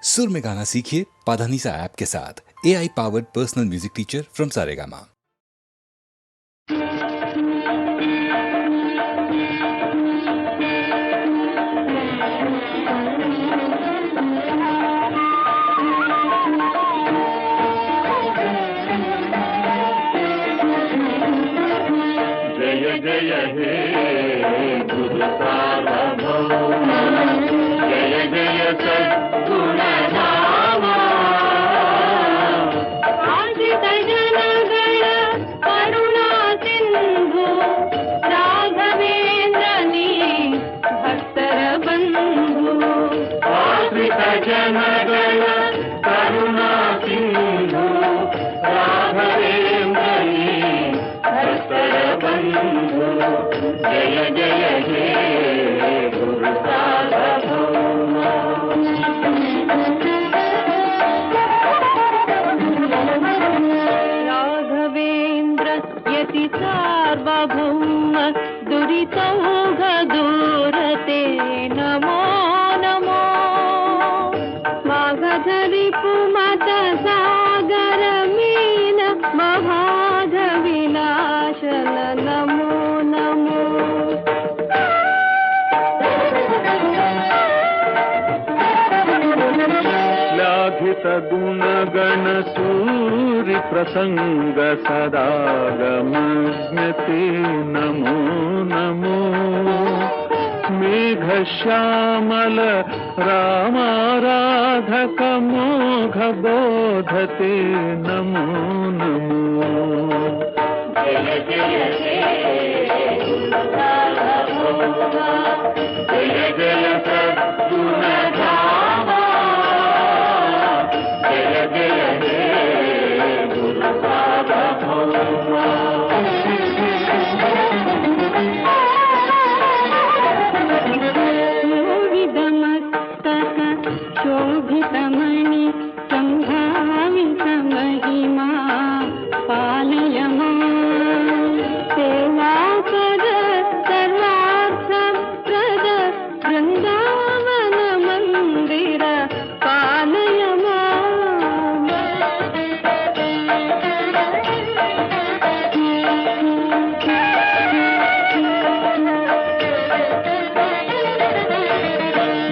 सुर में गाना सीखिए पाधानीसा ऐप के साथ। AI powered personal music teacher from Saregama. जय जय हे गुरु सार्वभौम, जय जय सद्गुणधामा। आश्रित जनगण करुणा सिंधु, राघवेंद्र नी भक्तर बंधु। आश्रित जनगण करुणा सिंधु, राघवेंद्र नी भक्तर बंधु। जय जय हे गुरु सार्वभौम। राघवेंद्र यति सार्वभौम, दुरितौघ दूरते नमो नमो। मागधरि पुमत सागर मीन, महाघ विनाशन नमो नमो। श्लाघित गुणगण सूरि प्रसंग सदागमज्ञते नमो नमो। मेघ श्यामल रामाराधक मोघ बोधते नमो नमो। जय जय हे गुरु सार्वभौम, जय जय सद्गुणधामा। जय जय हे गुरु सार्वभौम। शोभितमणि संभावित महिमा, पालय मां। सेवाकर सर्वार्थप्रद, वृंदावन मंदिर पालय मां।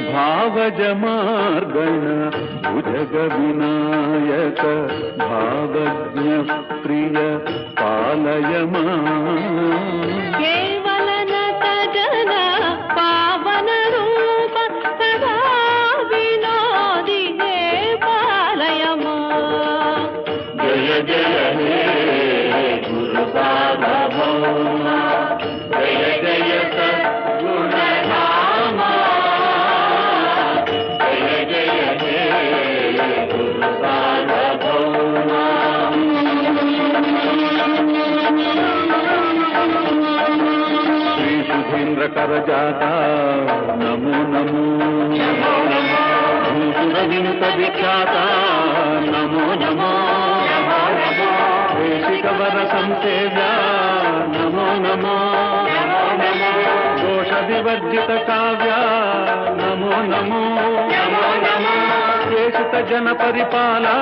भावज मार्गण भुजग विनायक, भावज्ञ प्रिय पालय मां। केवल नत जन पावन रूप, सदा विनोदी हे पालय मां। जय जय हे गुरु सार्वभौम, जय जय सद्गुणधामा। जय जय हे गुरु सार्वभौम। श्री सुधींद्र कर जाता नमो नमो। भूसुर विनुत विख्याता नमो नमो। देशिक वर संसेव्या नमो नमो। दोष विवर्जित काव्या नमो नमो। केशित जन परिपाला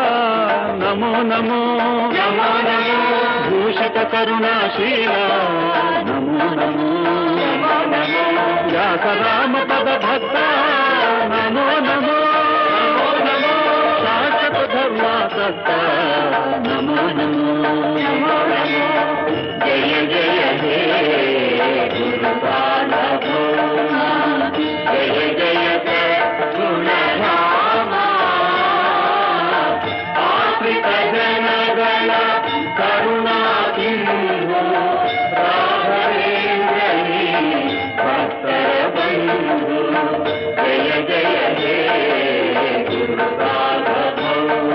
नमो नमो। भूषित करुणाशीला नमो नमो। व्यास राम पद भक्ता नमो नमो। शाश्वत धर्मासक्ता नमो नमो। जय जय हे गुरु सार्वभौम, जय जय सद्गुणधामा। आश्रित जनगण करुणा सिंधु, राघवेंद्र नी भक्तर बंधु। जय जय हे गुरु सार्वभौम।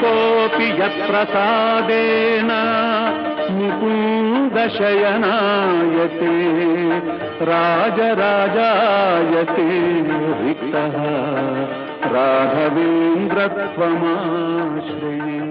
कोऽपि यत्प्रसादेन मुकुन्द शयनायते राजराजायते रिक्तः राघवेन्द्रत्वमाश्रये।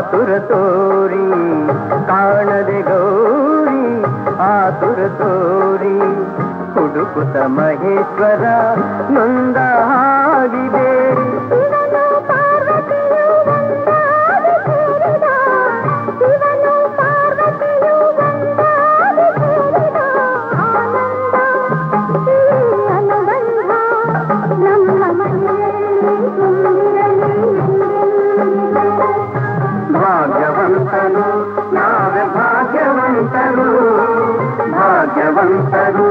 ಆತುರ ತೋರಿ ಕಾಣದೆ ಗೌರಿ ಆತುರ ತೋರಿ ಹುಡುಕುತ್ತ ಮಹೇಶ್ವರ ನೊಂದ ಹಾಗಿದೆ. ಭಾಗ್ಯವಂತರು ನಾವೇ ಭಾಗ್ಯವಂತರು, ಭಾಗ್ಯವಂತರು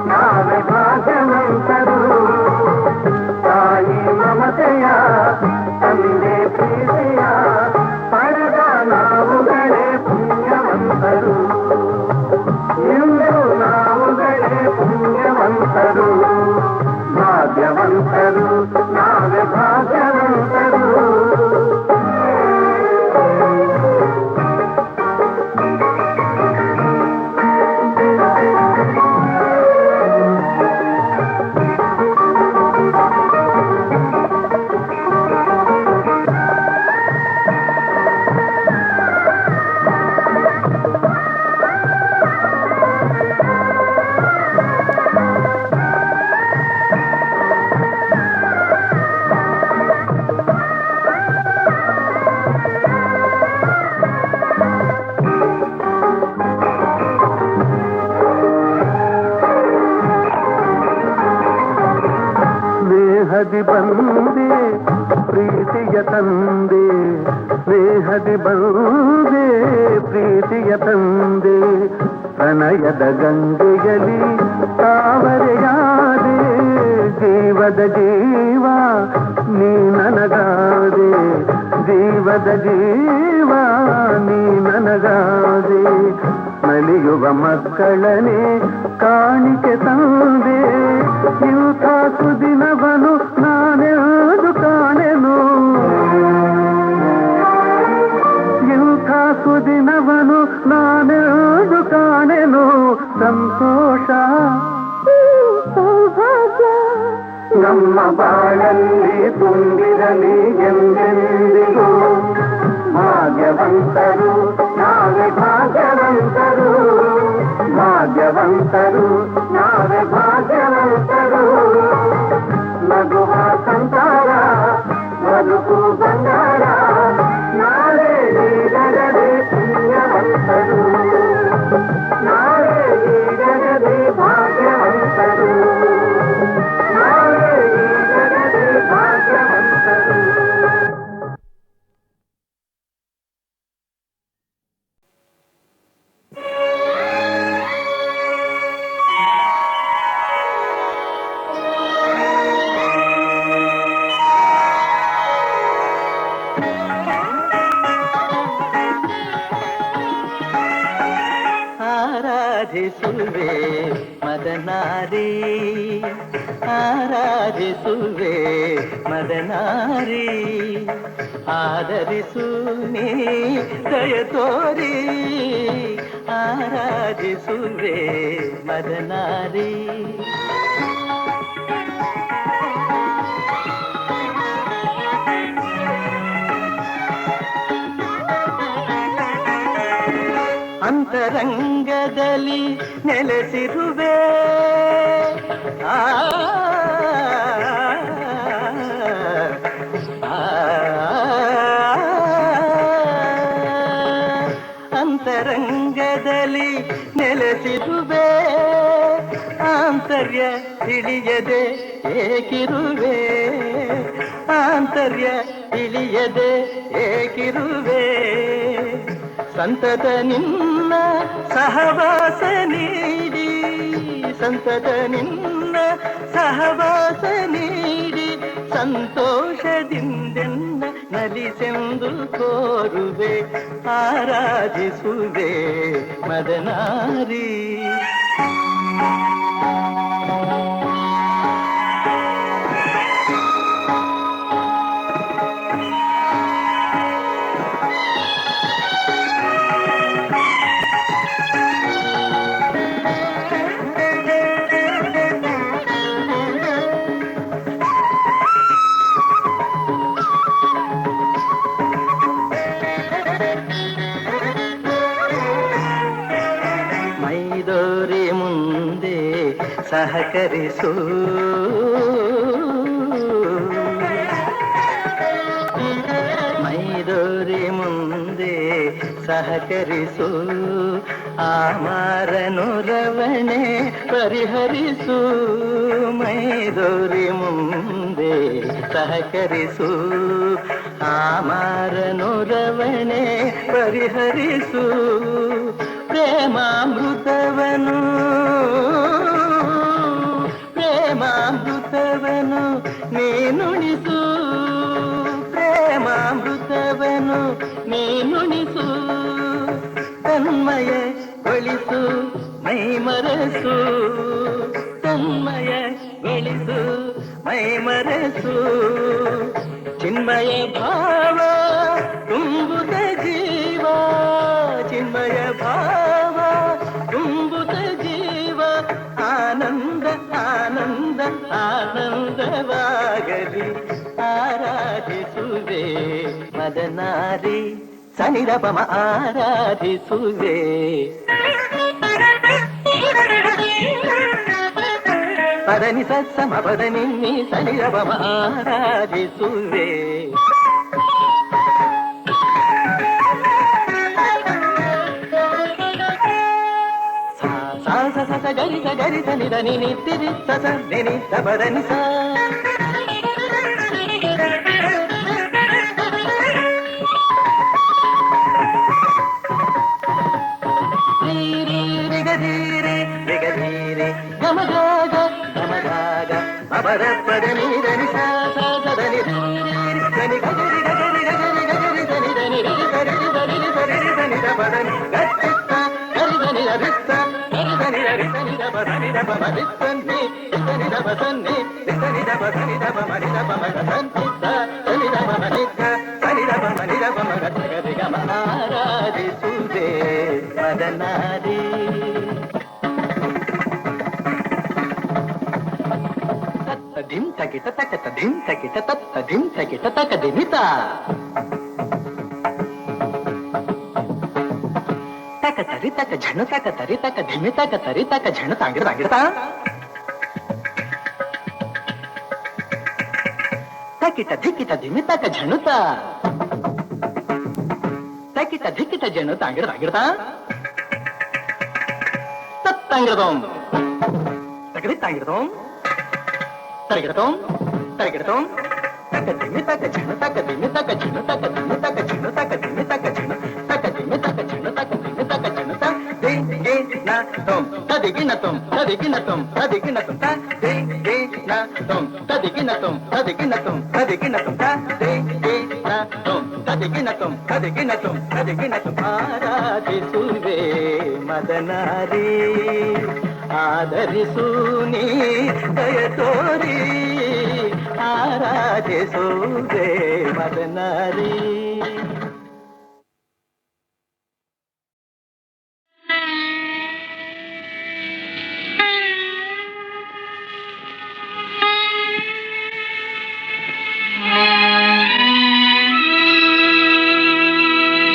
ನಾವೇ ಭಾಗ್ಯವಂತರು. ತಾಯಿ ಮಮತೆಯ ತಂದೆ ಪ್ರೀತಿಯ ಪಡೆದ ನಾವುಗಳೇ ಪುಣ್ಯವಂತರು. ಇಂದು ನಾವುಗಳೇ ಪುಣ್ಯವಂತರು, ಭಾಗ್ಯವಂತರು ನಾವೇ ಭಾಗ್ಯವಂತರು. ಸ್ನೇಹದಿ ಬಂದೆ ಪ್ರೀತಿಯ ತಂದೆ, ಸ್ನೇಹದಿ ಬಂದೆ ಪ್ರೀತಿಯ ತಂದೆ. ಪ್ರಣಯದ ಗಂಗೆಯಲ್ಲಿ ತಾವರೆಯಾದೆ, ಜೀವದ ಜೀವ ನೀ ನನಗಾದೆ, ಜೀವದ ಜೀವ ನೀ ನನಗಾದೆ. ನಲಿಯುವ ಮಕ್ಕಳನೆ ಕಾಣಿಕೆ ತಂದೆ, ಇಂಥ ಸುದಿನವನು ನಾನೆಂದು ಕಾಣೆನು, ಇಂಥ ಸುದಿನವನು ನಾನೆಂದು ಕಾಣೆನು. ಸಂತೋಷ ಸೌಭಾಗ್ಯ ನಮ್ಮ ಬಾಳಲ್ಲಿ ತುಂಬಿರಲಿ ಎಂದೆಂದಿಗೂ. ಭಾಗ್ಯವಂತರು ನಾವೇ ಭಾಗ್ಯವಂತರು, ಭಾಗ್ಯವಂತರು ನಾವೇ ಭಾಗ್ಯವಂತರು. ನಗುವ ಸಂಸಾರ ಬದುಕು ಬಂಗಾರ, ನಾವೇ ಈಗಲೇ ಪುಣ್ಯವಂತರು, ನಾವೇ ಈಗಲೇ ಭಾಗ್ಯವಂತರು, ನಾವೇ ಈಗಲೇ ಭಾಗ್ಯವಂತರು. ಆರಾಧಿಸುವೆ ಮದನಾರಿ, ಆರಾಧಿಸುವೆ ಮದನಾರಿ, ಆದರಿಸು ನೀ ದಯ ತೋರಿ, ಆರಾಧಿಸುವೆ ಮದನಾರಿ. ಅಂತರಂಗದಲ್ಲಿ ನೆಲೆಸಿರುವೆ, ಅಂತರಂಗದಲ್ಲಿ ನೆಲೆಸಿರುವೆ, ಆಂತರ್ಯ ತಿಳಿಯದೆ ಏಕಿರುವೆ, ಆಂತರ್ಯ ತಿಳಿಯದೆ ಏಕಿರುವೆ. ಸಂತತ ನಿನ್ನ ಸಹವಾಸ ನೀಡಿ, ಸಂತತ ನಿನ್ನ ಸಹವಾಸ ನೀಡಿ, ಸಂತೋಷದಿಂದೆನ್ನ ನಲಿಸೆಂದು ಕೋರುವೆ, ಆರಾಧಿಸುವೆ ಮದನಾರಿ. ಸಹಕರಿಸು ಮೈದೋರಿ ಮುಂದೆ ಸಹಕರಿಸು ಆಮಾರನು ರವಣೆ ಪರಿಹರಿಸು ಮೈದೋರಿ ಮುಂದೆ ಸಹಕರಿಸು ಆಮಾರನು ರವಣೆ ಪರಿಹರಿಸು ಪ್ರೇಮಾಮೃತವನು ಪ್ರೇಮಾಮೃತವನು ನೀನುಣಿಸು ಪ್ರೇಮಾಮೃತವನು ನೀನುಣಿಸು ತನ್ಮಯಗೊಳಿಸು ಮೈಮರೆಸು ತನ್ಮಯಗೊಳಿಸು ಮೈಮರೆಸು ಚಿನ್ಮಯ ಭಾವ ತುಂಬುತ್ತ ಜೀವ ಚಿನ್ಮಯ ಭಾವ ತುಂಬುತ್ತ ಜೀವ ಆನಂದ ಆನಂದ ಆನಂದವಾಗಲಿ ಆರಾಧಿಸುವೆ ಮದನಾರಿ ಸನಿರಪಮ ಆರಾಧಿಸುವೆ ಪದನಿ ಸತ್ಸಮ ಪದನಿ ಸನಿರಪಮ ಆರಾಧಿಸುವೆ ಗರಿ ಗರಿ ಸನಿ ಧನಿ ನಿತ್ತಿ ಸಸ ನಿನಿ ಸಬದನಿ ಸ ರಿಗಧೀರೆ ರಿಗಧೀರೆ ಗಮಗಾಗ ಗಮಗಾಗ ಅಬರ ಪದನಿ ಧನಿ ಸ ಧನಿ ಧನಿ ಗರಿ ಗರಿ ಗರಿ ಗರಿ ಧನಿ ಧನಿ ಗರಿ ಗರಿ ಗರಿ ಧನಿ ಪದನಿ ಗಟ್ಟಿತ್ತ ಗರಿ ಧನಿ ರವಿತ್ತ ಧನಿ ಧನಿ ಧನಿ ದಬ ಧನಿ ದಬ ಮರಿತ್ತನ್ನಿ ಧನಿ ದಬ ಸನ್ನಿ ಧನಿ ದಬ ಧನಿ ದಬ ಮರಿ ದಬ ಮಗ ಸನ್ನಿದ್ದ ಧನಿ ದಬ ಮನಿದ್ದ ಧನಿ ದಬ ಮನಿ ದಬ ಮಗ ಗರಿ ಗಮ ಆರಾಧಿಸುವೆ ಮದನಾರಿ ತತ್ತ ಧಿಂ ತಗಿಟ ತಕತ ಧಿಂ ತಗಿಟ ತತ್ತ ಧಿಂ ತಗಿಟ ತಕ ದಿಮಿತ ತಕ ತರಿ ತಕ ಝಣ ತಕ ತರಿ ತಕ ಧಿಮಿ ತಕ ತರಿ ತಕ ಝಣ ತಾಂಗಿಡ ತಾಂಗಿಡತ ತಕಿಟ ಧಿಕ್ಕಿಟ ಧಿಮಿ ತಕ ಝಣುತ ತಕಿಟ ಧಿಕ್ಕಿಟ ಝಣ ತಾಂಗಿಡ ತಾಂಗಿಡತ ತತ್ತಂಗಿಡದೋಂ ತಕದಿ ತಾಂಗಿಡದೋಂ ತರಗಿಡದೋಂ ತರಗಿಡದೋಂ ತಕ ಧಿಮಿ ತಕ ಝಣ ತಕ ಧಿಮಿ ತಕ ಝಣ ತಕ ಧಿಮಿ ತಕ ಝಣ ತಕ ಧಿಮಿ ತಕ ಝಣ ತಕ ಧಿಮಿ ತಕ ಝಣ ತಕ ಧಿಮಿ ತಕ ಝಣ ತ ದೇ ದೇ ನ ತೋಂ ತದಿಗಿನ ತೋಂ ತದಿಗಿನ ತೋಂ ತದಿಗಿನ ತೋಂ ತ ದೇ ದೇ ನ ತೋಂ ತದಿಗಿನ ತೋಂ ತದಿಗಿನ ತೋಂ ತದಿಗಿನ ತೋಂ ತ ದೇ ದೇ ನ ತೋಂ ತದಿಗಿನ ತೋಂ ತದಿಗಿನ ತೋಂ ತದಿಗಿನ ತೋಂ ಆರಾಧಿಸುವೆ ಮದನಾರಿ ಆದರಿಸು ನೀ ದಯ ತೋರಿ ಆರಾಧಿಸುವೆ ಮದನಾರಿ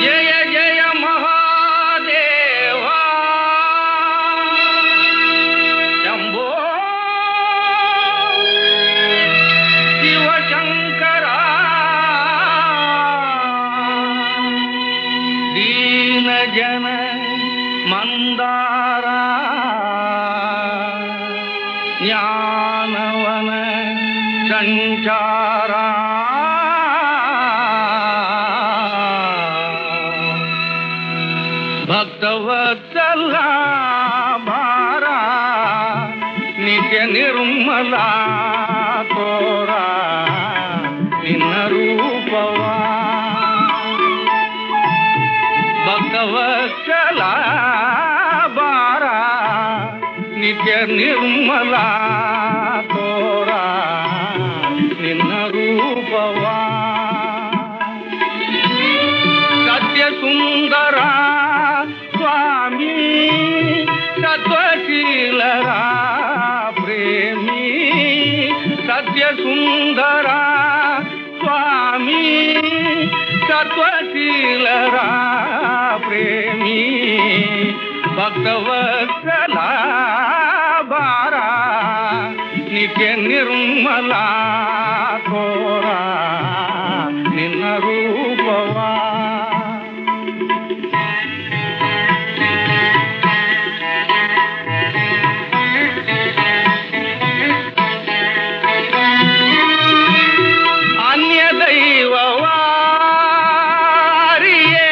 ಜಯ ಜಯ ಮಹಾದೇವ ಶಂಭೋ ಶಿವಶಂಕರ ದೀನ ಜನ ಮಂದಾರ ಜ್ಞಾನವನ ಸಂಚಾರ ಭಕ್ತವತ್ಸಲ ಭಾರ ನಿತ್ಯ ನಿರ್ಮಲ ತೋರ ನಿನ್ನ ರೂಪವ ಭಕ್ತವತ್ಸಲ ಭಾರ ನಿತ್ಯ ನಿರ್ಮಲ ತೋರ ನಿನ್ನ ರೂಪವ ಸತ್ಯ ಸುಂದರ ಸ್ವಾಮಿ ಸತ್ವಶೀಲರ ಪ್ರೇಮಿ ಸತ್ಯ ಸುಂದರ ಸ್ವಾಮಿ ಸತ್ವಶೀಲರ ಪ್ರೇಮಿ ಭಕ್ತವತ್ಸಲ ಬಾರ ನಿರ್ಮಲ ತೋರ ನಿನ್ನ ರೂಪವ ಅನ್ಯ ದೈವವಾರಿಯೇ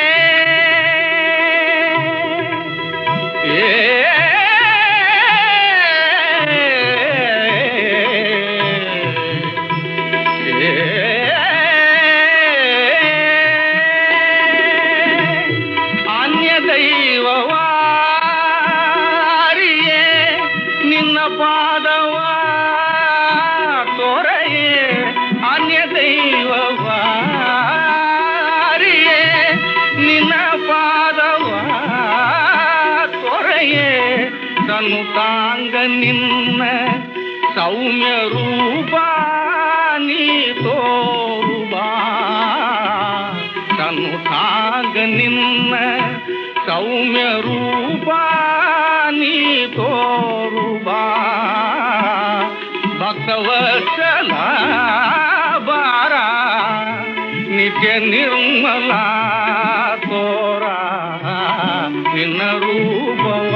ಅನ್ಯ ದೈವವಾರಿಯೇ ನಿನ್ನ ಪಾದವ ತೋರೆಯೇ ಅನ್ಯ ದೈವವಾರಿಯೇ ನಿನ್ನ ಪಾದವ ತೋರೆಯೇ ತನು ತಾಂಗ ನಿನ್ನ ಸೌಮ್ಯ ರೂಪ ನೀ ತೋರುಬಾ ತನು ತಾಂಗ ನಿನ್ನ ಸೌಮ್ಯ ರೂಪ ನೀ ತೋರುಬಾ ಭಕ್ತವತ್ಸಲ ಬಾರ ನಿತ್ಯ ನಿರ್ಮಲ ತೋರ ನಿನ್ನ ರೂಪವ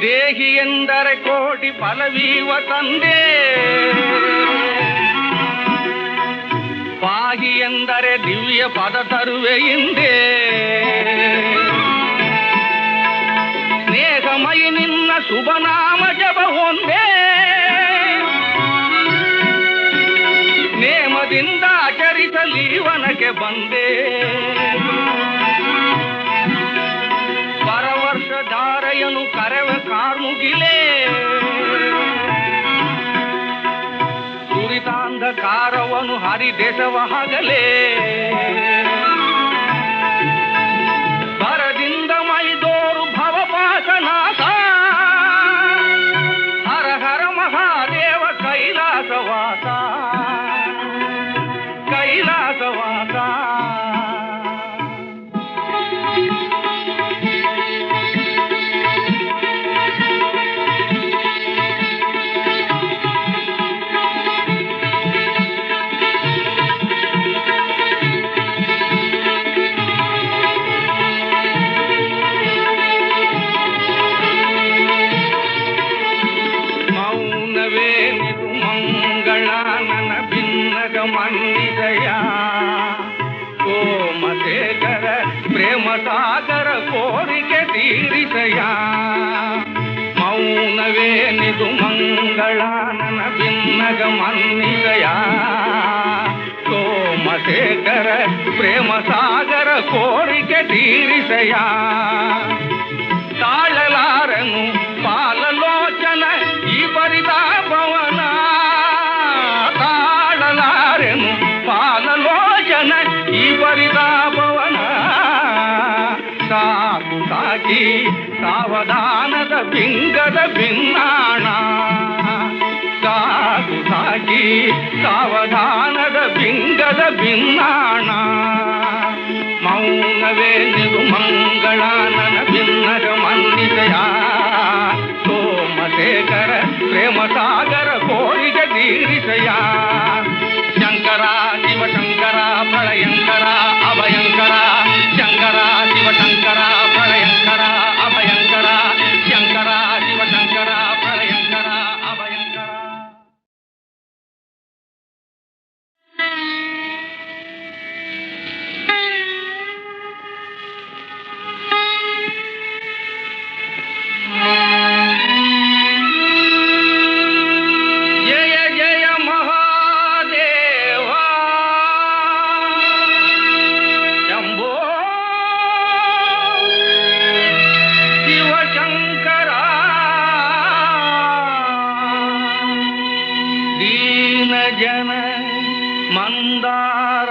ದೇಹಿ ಎಂದರೆ ಕೋಟಿ ಫಲವೀವ ತಂದೆ ಪಾಹಿ ಎಂದರೆ ದಿವ್ಯ ಪದ ತರುವೆ ಹಿಂದೆ ಸ್ನೇಹಮಯಿ ನಿನ್ನ ಶುಭನಾಮ ಜಪ ಒಂದೇ ನೇಮದಿಂದ ಆಚರಿಸಲೀವನಕ್ಕೆ ಬಂದೆ ಪರವರ್ಷ ಧಾರೆಯನು ಕರೆವ ಕಾರ್ಮುಗಿಲೇ ಸುರಿತಾಂಧಕಾರವನು ಹರಿದೇಶವ ಹಗಲೇ ಭರದಿಂದ ಮೈದೋರು ಭವಪಾಶನಾಥ ಹರ ಹರ ಮಹಾದೇವ ಕೈಲಾಸವಾಸ ಕೈಲಾಸವಾಸ ಮೌನವೇನಿದು ಮಂಗಳ ನನ್ನ ಭಿನ್ನಗ ಮನ್ನಿದಯ ಸೋಮಶೇಖರ ಪ್ರೇಮ ಸಾಗರ ಕೋರಿಕೆ ತೀರಿಸಯ ಮೌನವೇನಿದು ಮಂಗಳ ನನ್ನ ಭಿನ್ನಗ ಮನ್ನಿದಯ ಸೋಮಶೇಖರ ಪ್ರೇಮ ಸಾಗರ ಕೋರಿಕೆ ತೀರಿಸಯ ತಾಳಲಾರನು ಪಾಲಲೋಚನ ಈ ಪರಿತಾಪವನ ತಾಳಲಾರೆನು ಪಾಲಲೋಚನ ಈ ಪರಿತಾಪವನ ಸಾಕು ಸಾಕಿ ಸಾವಧಾನದ ಪಿಂಗದ ಭಿನ್ನಾಣ ಸಾಕು ಸಾಕಿ ಸಾವಧಾನದ ಪಿಂಗದ ಭಿನ್ನಾಣ ಮೌನವೇ ನಿದು ಮಂಗಳ ನನ ಭಿನ್ನಗ ಮನ್ನಿದಯ ಸೋಮಶೇಖರ ಪ್ರೇಮ ಸಾಗರ ಕೋರಿಕೆ ತೀರಿಸಯ ಶಂಕರ ಶಿವಶಂಕರ ಪ್ರಳಯಂಕರ ಅಭಯಂಕರ ಶಂಕರ ಶಿವಶಂಕರ ಪ್ರಳಯಂಕರ ಅಭಯಂಕರ ಶಂಕರ ಶಿವಶಂಕರ ಪ್ರಳಯಂಕರ ಅಭಯಂಕರ ಜಯ ಜಯ ಮಹಾದೇವ ಶಂಭೋ ಶಿವಶಂಕರ ದೀನ ಜನ ಮಂದಾರ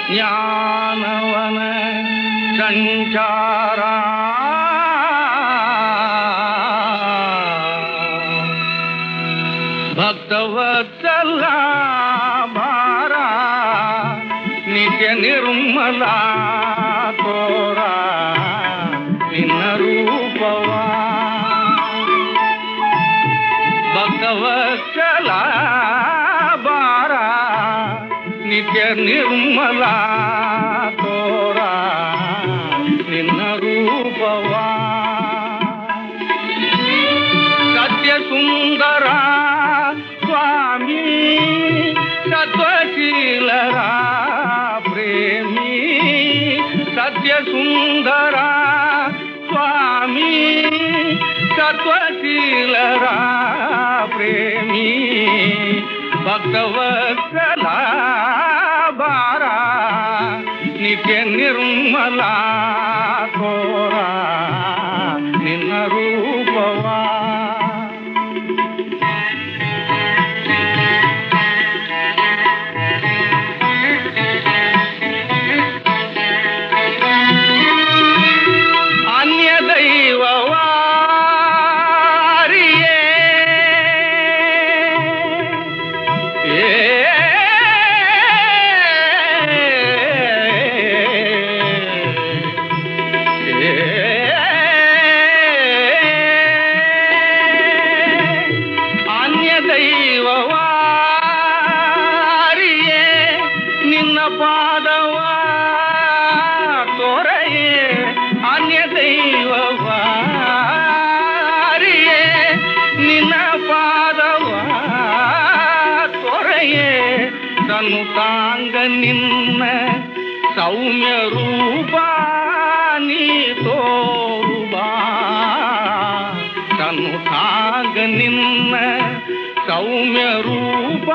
ಜ್ಞಾನ ವಿಚಾರ ಭಕ್ತವತ್ಸಲ ಭಾರ ನಿತ್ಯ ನಿರ್ಮಲ ತೋರ ನಿನ್ನ ರೂಪವ ಭಕ್ತವತ್ಸಲ ಭಾರ ನಿತ್ಯ ನಿರ್ಮಲ ತೋರ ನಿನ್ನ ರೂಪವ ಸತ್ಯ ಸುಂದರ ಸ್ವಾಮಿ ಸತ್ವಶೀಲರ ಪ್ರೇಮಿ ಸತ್ಯ ಸುಂದರ ಸ್ವಾಮಿ ಸತ್ವಶೀಲರ ಪ್ರೇಮಿ ಭಕ್ತವತ್ಸಲ ಭಾರ ನಿತ್ಯ ನಿರ್ಮಲ ತೋರ ನಿನ್ನ ರೂಪವ ಅನ್ಯ ದೈವವಾರಿಯೇ ಅನ್ಯ ದೈವವಾರಿಯೇ ನಿನ್ನ ಪಾದವ ತೋರೆಯೇ ಅನ್ಯ ದೈವವಾರಿಯೇ ನಿನ್ನ ಪಾದವ ತೋರೆಯೇ ತನು ತಾಂಗ ನಿನ್ನ ಸೌಮ್ಯ ರೂಪ ನೀ ತೋರುಬಾ ತನು ತಾಂಗ ನಿನ್ನ ಸೌಮ್ಯ ರೂಪ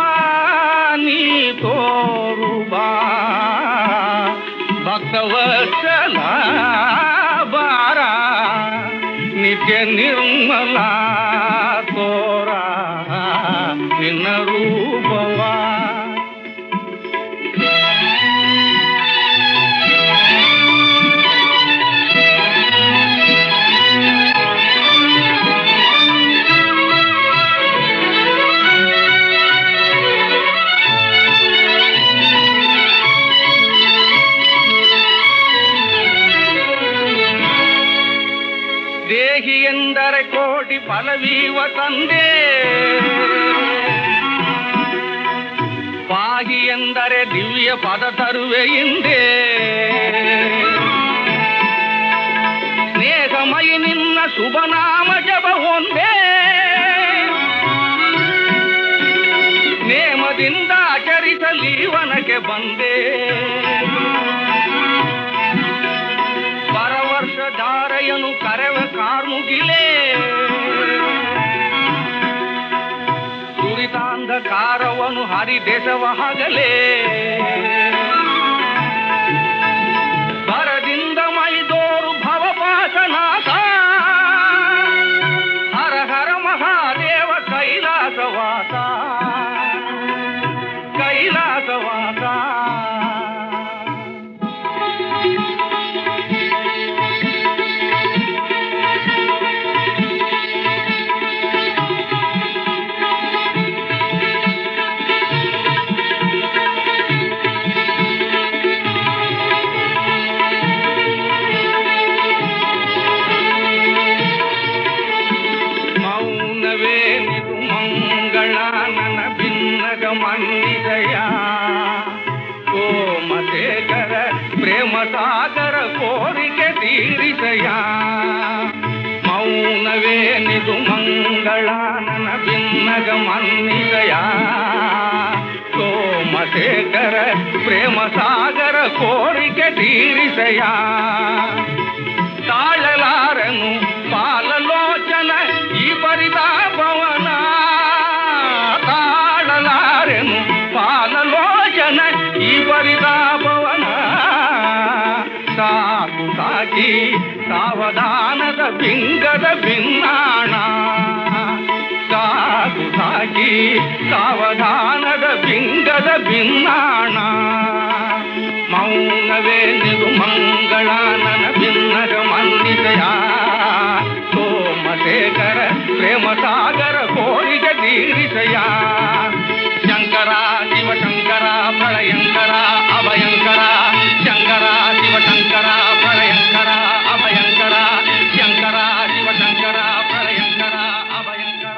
ನೀ ತೋರುಬಾ ಭಕ್ತವತ್ಸಲ ಭಾರ ನಿತ್ಯ ನಿರ್ಮಲ ತೋರ ನಿನ್ನ ರೂಪವ ದೇಹಿ ಎಂದರೆ ಕೋಟಿ ಫಲವೀವ ತಂದೆ ಪಾಹಿ ಎಂದರೆ ದಿವ್ಯ ಪದ ತರುವೆ ಹಿಂದೆ ಸ್ನೇಹಮಯಿ ನಿನ್ನ ಶುಭನಾಮ ಜಪ ಹೊಂದೆ ನೇಮದಿಂದ ಆಚರಿಸಲೀವನಕ್ಕೆ ಬಂದೆ ಪರವರ್ಷ ಧಾರೆಯನು ಕರೆವ ಕಾರ್ಮುಗಿಲೇ ದುರಿತಾಂಧಕಾರವನು ಹರಿದೇಶವ ಹಗಲೇ ಬರದಿಂದ ಮೈದೋರು ಭವಪಾಸನಾಥ ಹರ ಹರ ಮಹಾದೇವ ಕೈಲಾಸವಾಸ ಕೈಲಾಸವಾಸ ಮೌನವೇನಿದು ಮಂಗಳ ನನ್ನ ಭಿನ್ನಗ ಮನ್ನಿದಯ ಸೋಮಶೇಖರ ಪ್ರೇಮ ಸಾಗರ ಕೋರಿಕೆ ತೀರಿಸಯ ಮೌನವೇನಿದು ಮಂಗಳ ನನ್ನ ಭಿನ್ನಗ ಮನ್ನಿದಯ ಸೋಮಶೇಖರ ಪ್ರೇಮ ಸಾಗರ ಕೋರಿಕೆ ತೀರಿಸಯ ತಾಳಲಾರನು ಪಾಲಲೋಚನ ಈ ಪರಿತಾಪವನ ತಾಳಲಾರೆನು ಪಾಲಲೋಚನ ಈ ಪರಿತಾಪವನ ಸಾಕು ಸಾಕಿ ಸಾವಧಾನದ ಬಿಂಗದ ಭಿನ್ನಾಣ ಸಾಕು ಸಾಕಿ ಸಾವಧಾನದ ಬಿಂಗದ ಭಿನ್ನಾಣ ಮೌನ ಮೌನವೇ ನಿದು ಮಂಗಳಾನನ ಭಿನ್ನರ ಮನ್ನಿಸೆಯ ಸೋಮಶೇಖರ ಪ್ರೇಮ ಸಾಗರ ಕೋರಿದ ತೀರಿಸೆಯ ಶಂಕರ ಶಿವಶಂಕರ ಪ್ರಳಯಂಕರ ಅಭಯಂಕರ ಶಂಕರ ಶಿವಶಂಕರ ಪ್ರಳಯಂಕರ ಅಭಯಂಕರ ಶಂಕರ ಶಿವಶಂಕರ ಪ್ರಳಯಂಕರ ಅಭಯಂಕರ.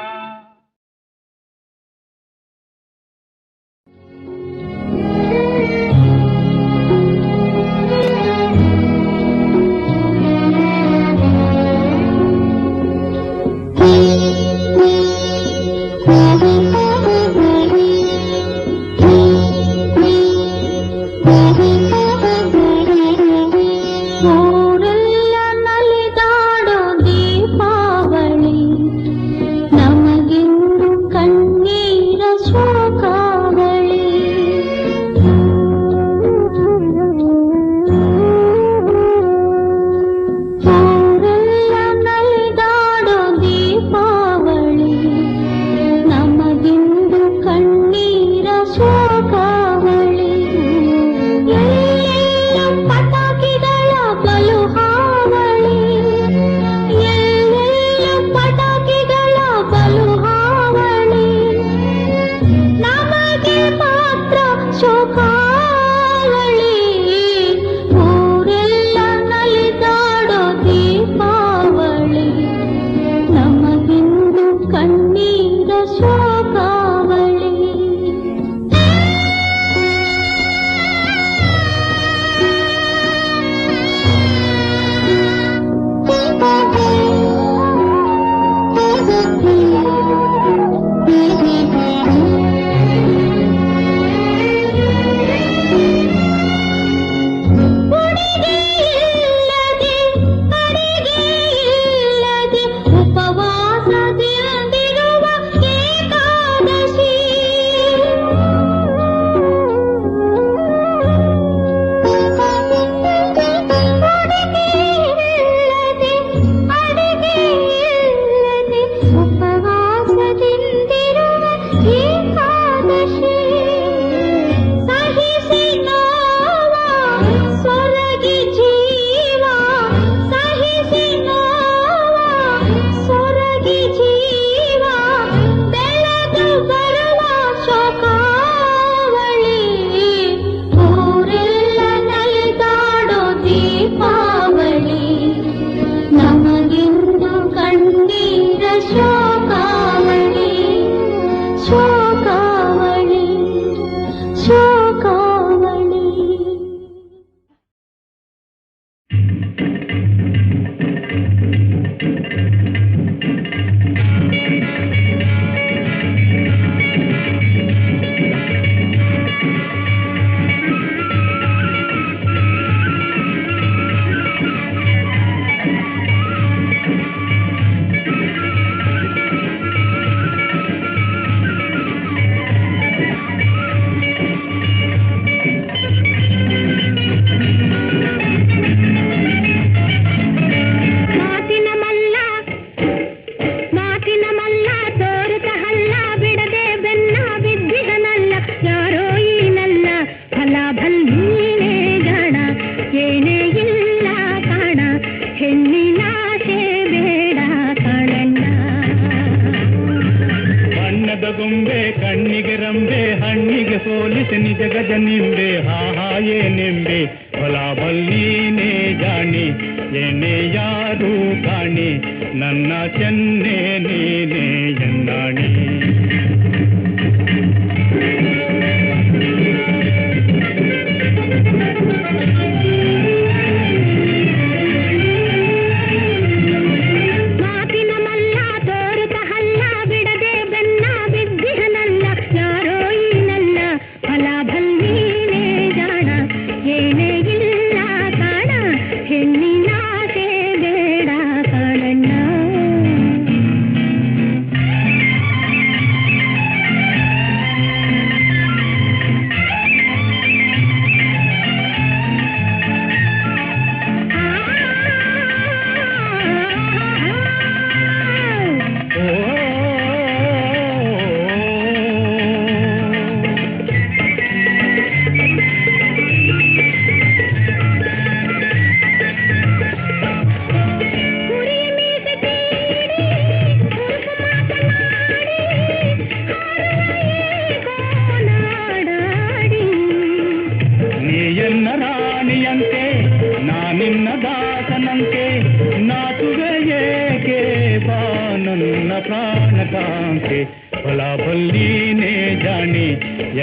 ನೀನೇ ಜಾಣಿ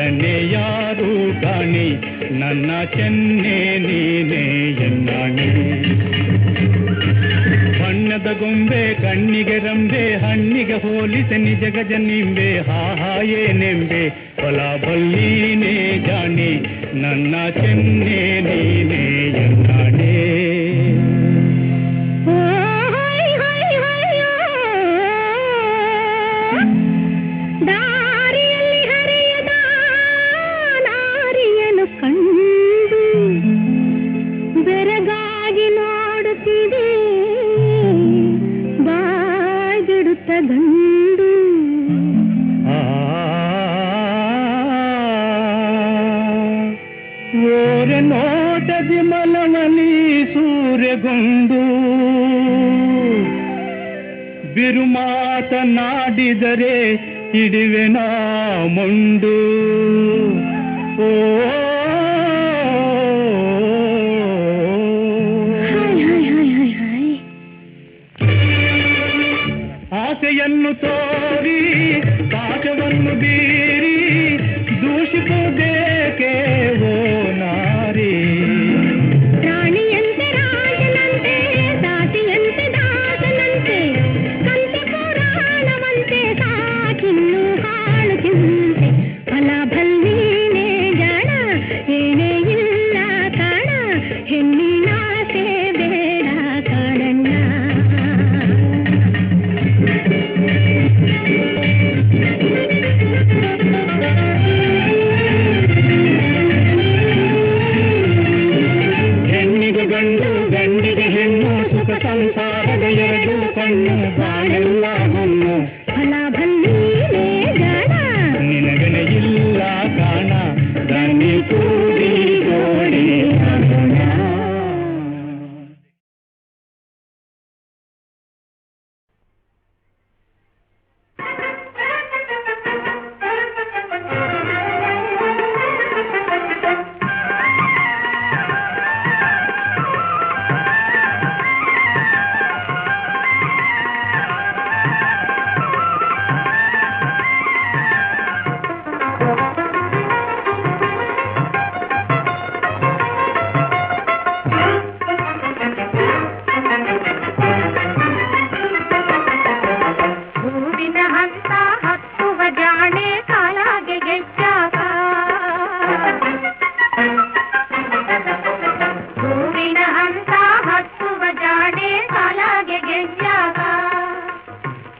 ಎನ್ನೆ ಯಾರು ಕಾಣಿ ನನ್ನ ಚೆನ್ನೆ ನೀನೇ ಎನ್ನಾಣಿ ಬಣ್ಣದ ಗೊಂಬೆ ಕಣ್ಣಿಗೆ ರಂಬೆ ಹಣ್ಣಿಗೆ ಹೋಲಿಸ ನಿಜ ಗಜ ನಿಂಬೆ ಹಾಯೇನೆಂಬೆ ಹೊಲ ಬಲ್ಲೀನೇ ಜಾಣಿ ನನ್ನ ಚೆನ್ನೆ ನೀನೇ ಎನ್ನಾಣೆ ದಾರಿಯಲ್ಲಿ ಹರಿಯದ ನಾರಿಯನು ಕಂಡು ಬೆರಗಾಗಿ ನೋಡುತ್ತಿದೆ ಬಾಗಿಡುತ್ತ ಗಂಡು ಓರೆ ನೋಟದಿ ಮಲಮಲಿ ಸೂರ್ಯಗೊಂಡು ಬಿರು ಮಾತನಾಡಿದರೆ ಹಿಡಿವೆನ ಮುಂಡು ಓ ಆಸೆಯನ್ನು ತೋರಿ ಪಾಠವನ್ನು ಬೀರಿ ದೂಷಿಸುವುದೇಕೆ ಓ ನಾರಿ ರಾಣಿಯಂತೆ ರಾಜನಂತೆ ದಾಸಿಯಂತೆ ದಾಸನಂತೆ ಕಂತೆ ಪುರಾಣವಂತೆ ಸಾಕಿನ್ನು ಕಾಳುತ್ತಿಂತೆ ಫಲ ಭಲ್ಲೀನೇ ಜಡ ಏನೇ ಇಲ್ಲ ಕಣ ಹೆಣ್ಣಿನಾಸೆ ಬೇಡ ಕಣಣ್ಣ ಹೆಣ್ಣಿಗೆ ಗಂಡು ಗಂಡಿಗೆ ಹೆಣ್ಣು ಸುಖ ಸಂಸಾರದ ಎರಡು ಕಣ್ಣು ಬಾಳೆಲ್ಲ ಹುಣ್ಣು ಫಲ ಭಲ್ಲೀನೇ ಜಡ ನಿನಗನೆ ಇಲ್ಲ ಕಾಣ ದನಿ ಕೂಡಿ ಜೋಡಿ ಆಗೋಣ. ಹೂವಿನ ಹಂತ ಹತ್ತುವ ಜಾಣೆ ಕಾಲಾಗೆ ಗೆಜ್ಜಾಗ ಹೂವಿನ ಹಂತ ಹತ್ತುವ ಜಾಣೆ ಕಾಲಾಗೆ ಗೆಜ್ಜಾಗ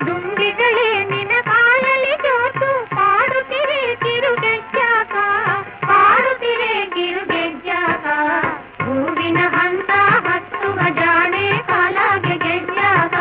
ದುಂಬಿಗಳೇ ನಿನ ಕಾಲಲ್ಲಿ ಜೋತು ಪಾಡುತ್ತಿರೆ ಕಿರುಗೆಜ್ಜಾಗ ಪಾಡುತ್ತಿರೆ ಕಿರುಗೆಜ್ಜಾಗ ಹೂವಿನ ಹಂತ ಹತ್ತುವ ಜಾಣೆ ಕಾಲಾಗೆ ಗೆಜ್ಜಾಗ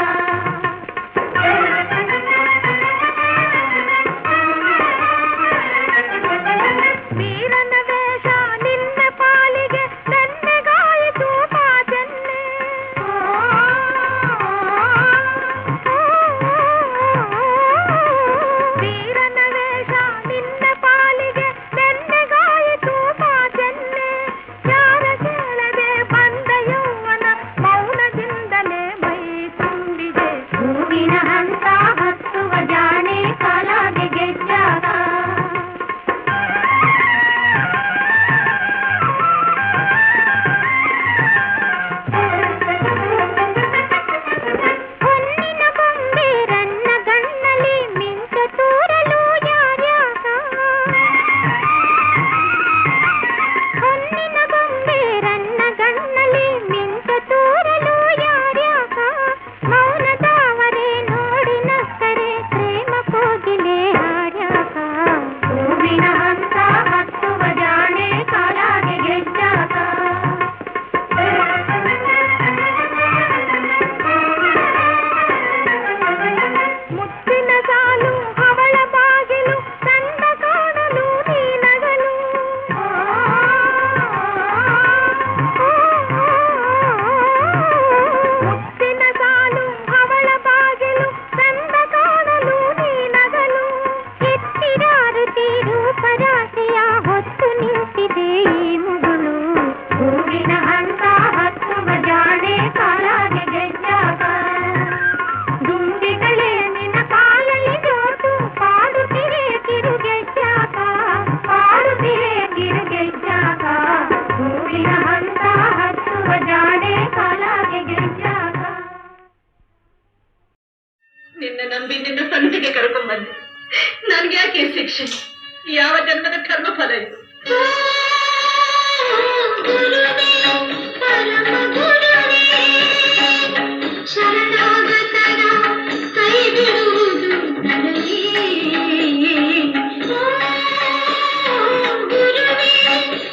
ಇದಕ್ಕೆ ಶಿಕ್ಷೆ. ಯಾವ ಜನ್ಮದ ಕರ್ಮಫಲ ಇದು? ಶರಣಾಗತರ ಕೈ ಬಿಡುವುದು ಗುರುವೇ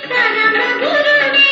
ಪರಮ ಗುರುವೇ.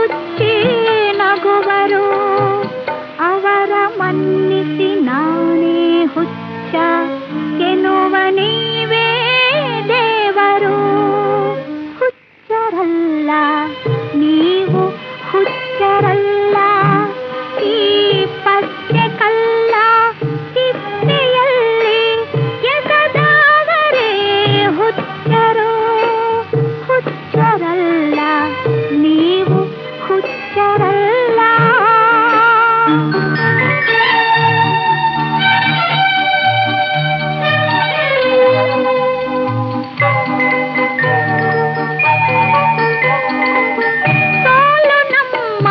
ಚುಚ್ಚಿ ನಗುವರು ಅವರ ಮನ್ನಿಸಿ ನಾನೇ ಹುಚ್ಚ ಎನ್ನುವ ನೀವೇ ದೇವರು ಹುಚ್ಚರಲ್ಲ ನೀವು ಹುಚ್ಚರಲ್ಲ ಈ ಪದ್ಯ ಕಲ್ಲ ತಿಪ್ಪೆಯಲ್ಲಿ ಎಸೆದಾದರೆ ಹುಚ್ಚರು ಹುಚ್ಚರಲ್ಲ ನೀವು ಹುಚ್ಚರಲ್ಲ ಸೋಲು ನಮ್ಮ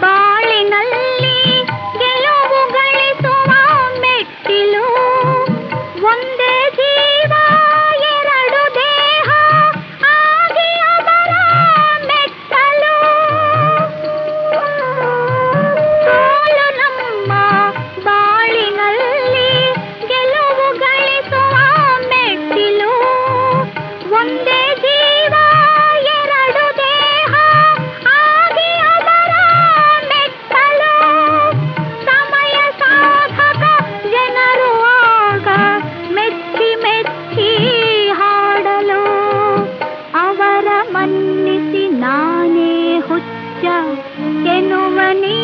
ಬಾಳಿನಲ್ಲಿ ಗೆಲುವು ಗಳಿಸುವ ಮೆಟ್ಟಿಲು ಒಂದೇ ಜೀವ ಎರಡು ದೇಹ ಆಗಿ ಅವರ ಮೆಟ್ಟಲು ಸೋಲು ನಮ್ಮ ಬಾಳಿನಲ್ಲಿ ಗೆಲುವು ಗಳಿಸುವ ಮೆಟ್ಟಿಲು ಒಂದೇ ಜೀವ ಎರಡು ದೇಹ ಆಗಿ ಅವರ ಮೆಟ್ಟಲು ಸಮಯ ಸಾಧಕ ಜನರು ಆಗ ಮೆಚ್ಚಿ ಮೆಚ್ಚಿ ಹಾಡಲು ಅವರ ಮನ್ನಿಸಿ ನಾನೇ ಹುಚ್ಚ ಎನ್ನುವ ನೀ